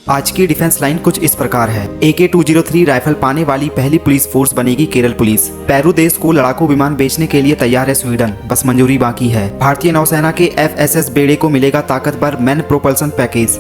आज की defence line कुछ इस प्रकार है। AK-203 राइफल पाने वाली पहली पुलिस फोर्स बनेगी केरल पुलिस। पेरू देश को लड़ाकू विमान बेचने के लिए तैयार है स्वीडन, बस मंजूरी बाकी है। भारतीय नौसेना के FSS बेड़े को मिलेगा ताकतवर man propulsion package.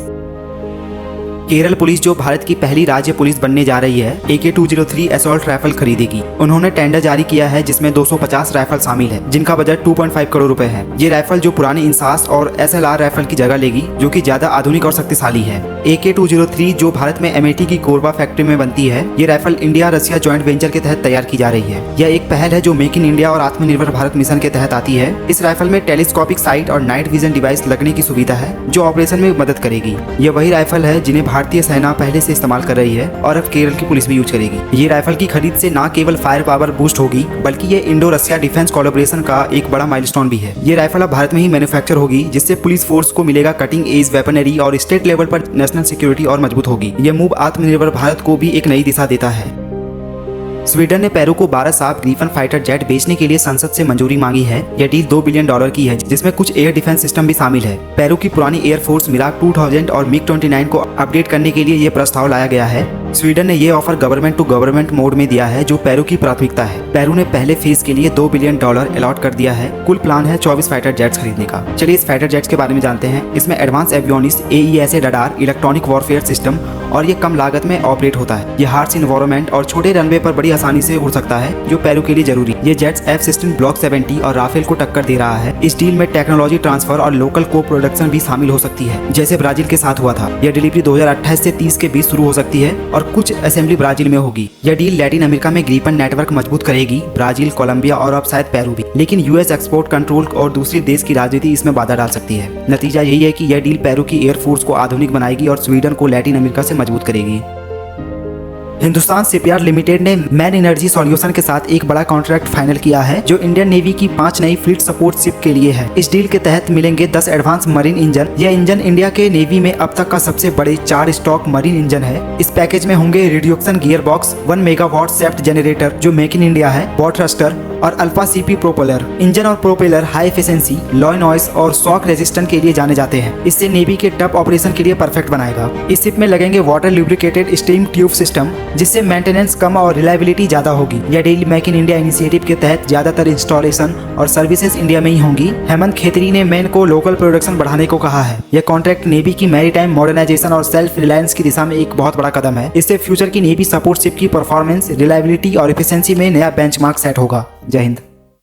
Kerala police जो भारत की पहली राज्य पुलिस बनने जा रही है, AK-203 असॉल्ट राइफल खरीदेगी। उन्होंने टेंडर जारी किया है जिसमें 250 राइफल शामिल है, जिनका बजट 2.5 करोड़ रुपए है। ये राइफल जो पुरानी इंसास और SLR राइफल की जगह लेगी, जो कि ज्यादा आधुनिक और शक्तिशाली है। AK-203 जो भारत में अमेठी की कोरबा फैक्ट्री में बनती है, ये rifle India Russia joint venture के तहत तैयार की जा रही है। यह एक पहल है जो मेक इन इंडिया और आत्मनिर्भर भारत मिशन के तहत आती है। इस राइफल में टेलीस्कोपिक साइट और नाइट विजन डिवाइस लगने की सुविधा है, जो ऑपरेशन में मदद करेगी। यह वही राइफल है जिन्हें भारतीय सेना पहले से इस्तेमाल कर रही है और अब केरल की पुलिस भी यूज करेगी। ये राइफल की खरीद से न केवल फायर पावर बूस्ट होगी, बल्कि ये इंडो रशिया डिफेंस कोलैबोरेशन का एक बड़ा माइलस्टोन भी है। ये राइफल अब भारत में ही मैन्युफैक्चर होगी, जिससे पुलिस फोर्स को मिलेगा कटिंग एज वेपनरी और स्टेट लेवल पर नेशनल सिक्योरिटी और मजबूत होगी। यह मूव आत्मनिर्भर भारत को भी एक नई दिशा देता है। स्वीडन ने पेरू को 12 साफ ग्रीफन फाइटर जेट बेचने के लिए संसद से मंजूरी मांगी है। यह डील $2 बिलियन की है, जिसमें कुछ एयर डिफेंस सिस्टम भी शामिल है। पेरू की पुरानी एयरफोर्स मिराग 2000 और MiG-29 को अपडेट करने के लिए यह प्रस्ताव लाया गया है। स्वीडन ने यह offer government to government mode में दिया है, जो पेरू की प्राथमिकता है। पेरू ने पहले फेज के लिए $2 बिलियन अलॉट कर दिया है। कुल प्लान है 24 फाइटर जेट्स खरीदने का। चलिए इस फाइटर जेट्स के बारे में जानते हैं। इसमें advance avionics, AESA radar, electronic warfare system और ये कम लागत में ऑपरेट होता है। ये हार्श इन्वायरमेंट और छोटे रनवे पर बड़ी आसानी से उड़ सकता है, जो पेरू के लिए जरूरी। ये जेट्स F-16 ब्लॉक 70 और राफेल को टक्कर दे रहा है। इस डील में टेक्नोलॉजी ट्रांसफर और लोकल को प्रोडक्शन भी शामिल हो सकती है, जैसे ब्राजील के साथ हुआ था। यह डिलीवरी 2028 से 30 के बीच शुरू हो सकती है और कुछ असेंबली ब्राजील में होगी। यह डील लैटिन अमेरिका में ग्रीपन नेटवर्क मजबूत करेगी, ब्राजील, कोलंबिया और अब शायद पेरू भी। लेकिन US एक्सपोर्ट कंट्रोल और दूसरे देश की राजनीति इसमें बाधा डाल सकती है। नतीजा यही है कि यह डील पेरू की एयरफोर्स को आधुनिक बनाएगी और स्वीडन को लैटिन अमेरिका से मजबूत करेगी। हिंदुस्तान शिपयार्ड लिमिटेड ने मैन एनर्जी सॉल्यूशन के साथ एक बड़ा कॉन्ट्रैक्ट फाइनल किया है, जो इंडियन नेवी की 5 नई फ्लीट सपोर्ट शिप के लिए है। इस डील के तहत मिलेंगे 10 एडवांस मरीन इंजन। यह इंजन इंडिया के नेवी में अब तक का सबसे बड़े 4 स्टॉक मरीन इंजन है। इस पैकेज में होंगे रिड्यूक्शन गियर बॉक्स, 1 मेगावाट सेफ्ट जनरेटर जो मेक इन इंडिया है, बॉट थ्रस्टर और अल्फा CP प्रोपेलर। इंजन और propeller high efficiency, low noise और शॉक रेजिस्टेंट के लिए जाने जाते हैं। इससे नेवी के टफ ऑपरेशन के लिए परफेक्ट बनाएगा। इस शिप में लगेंगे water lubricated steam tube system, जिससे मेंटेनेंस कम और रिलायबिलिटी ज्यादा होगी। यह deal make in India initiative के तहत ज्यादातर इंस्टॉलेशन और सर्विसेज इंडिया में ही होंगी। हेमंत खेतरी ने मैन को लोकल प्रोडक्शन बढ़ाने को कहा है। यह कॉन्ट्रैक्ट नेवी की मैरीटाइम मॉडर्नाइजेशन और सेल्फ रिलायंस की दिशा में एक बहुत बड़ा कदम है। इससे फ्यूचर की नेवी सपोर्ट शिप की परफॉर्मेंस, रिलायबिलिटी और एफिशिएंसी में नया बेंचमार्क सेट होगा। जय हिंद।